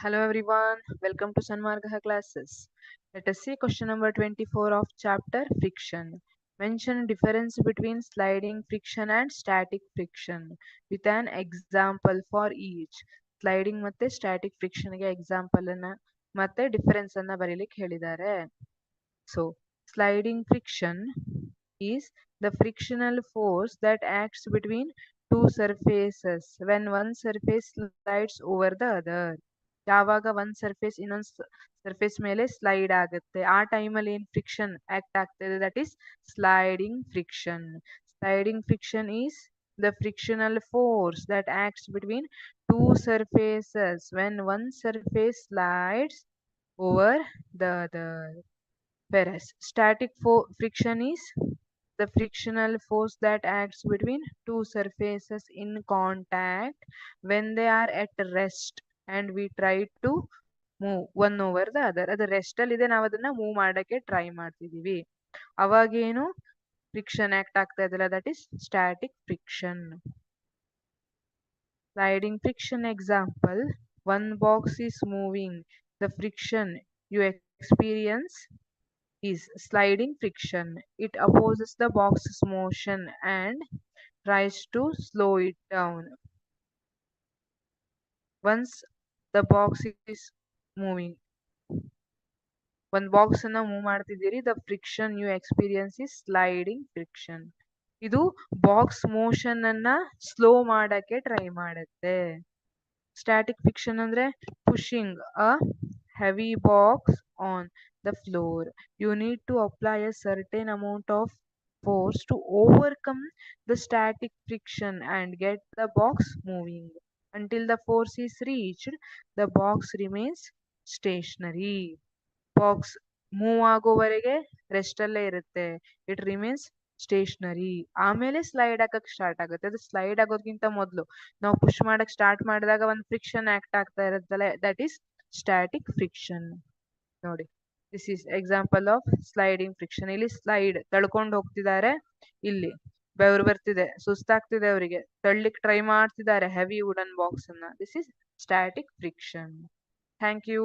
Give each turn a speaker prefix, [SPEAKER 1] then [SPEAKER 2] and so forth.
[SPEAKER 1] Hello everyone, welcome to Sanmargaha classes. Let us see question number 24 of chapter friction. Mention difference between sliding friction and static friction with an example for each. Sliding ಮತ್ತೆ static friction ಗೆ example ಅನ್ನ ಮತ್ತೆ difference ಅನ್ನ ಬರೀಲಿಕ್ಕೆ ಹೇಳಿದ್ದಾರೆ. So, sliding friction is the frictional force that acts between two surfaces when one surface slides over the other. ಯಾವಾಗ ಒಂದ್ surface ಇನ್ನೊಂದ್ ಸರ್ಫೇಸ್ ಮೇಲೆ ಸ್ಲೈಡ್ ಆಗುತ್ತೆ ಆ ಟೈಮಲ್ಲಿ ಏನ್ ಫ್ರಿಕ್ಷನ್ ಆಕ್ಟ್ ಆಗ್ತದೆ that is sliding friction. Sliding friction is the frictional force that acts between two surfaces when one surface slides over the other. Whereas static friction is the frictional force that acts between two surfaces in contact when they are at rest and we try to move one over the other. ಅದು rest ಅಲ್ಲಿ ಇದೆ, ನಾವು ಅದನ್ನ move ಮಾಡಕ್ಕೆ try ಮಾಡ್ತಿದೀವಿ, ಅವಾಗೇನು friction act ಆಗ್ತಾ ಇದಲ್ಲ, that is static friction. Sliding friction example: one box is moving, the friction you experience is sliding friction. It opposes the box's motion and tries to slow it down. Once the box is moving, ಒಂದು box ಅನ್ನ move ಮಾಡ್ತಿದ್ದೀರಿ, the friction you experience is sliding friction. ಇದು box motion ಅನ್ನ slow ಮಾಡಕ್ಕೆ try ಮಾಡುತ್ತೆ. Static friction ಅಂದ್ರೆ pushing a heavy box on the floor. You need to apply a certain amount of force to overcome the static friction and get the box moving. Until the force is reached, the box remains stationary. Box move ಆಗೋವರೆಗೆ rest ಅಲ್ಲೇ ಇರುತ್ತೆ, it remains stationary. ಆಮೇಲೆ slide ಆಗಕ್ start ಆಗುತ್ತೆ. ಅದು slide ಆಗೋದ್ಕಿಂತ ಮೊದಲು ನಾವು push ಮಾಡಕ್ ಸ್ಟಾರ್ಟ್ ಮಾಡಿದಾಗ ಒಂದು ಫ್ರಿಕ್ಷನ್ ಆಕ್ಟ್ ಆಗ್ತಾ ಇರುತ್ತಲ್ಲ, ದಟ್ ಈಸ್ ಸ್ಟ್ಯಾಟಿಕ್ ಫ್ರಿಕ್ಷನ್. ನೋಡಿ, this is example of sliding friction. ಇಲ್ಲಿ ಸ್ಲೈಡ್ ತಳ್ಕೊಂಡು ಹೋಗ್ತಿದ್ದಾರೆ, ಇಲ್ಲಿ ಬೆವರು ಬರ್ತಿದೆ, ಸುಸ್ತಾಗ್ತಿದೆ, ಅವರಿಗೆ ತಳ್ಳಿಕ್ ಟ್ರೈ ಮಾಡ್ತಿದ್ದಾರೆ ಹೆವಿ ವುಡನ್ ಬಾಕ್ಸ್ ಅನ್ನ. This is static friction. Thank you.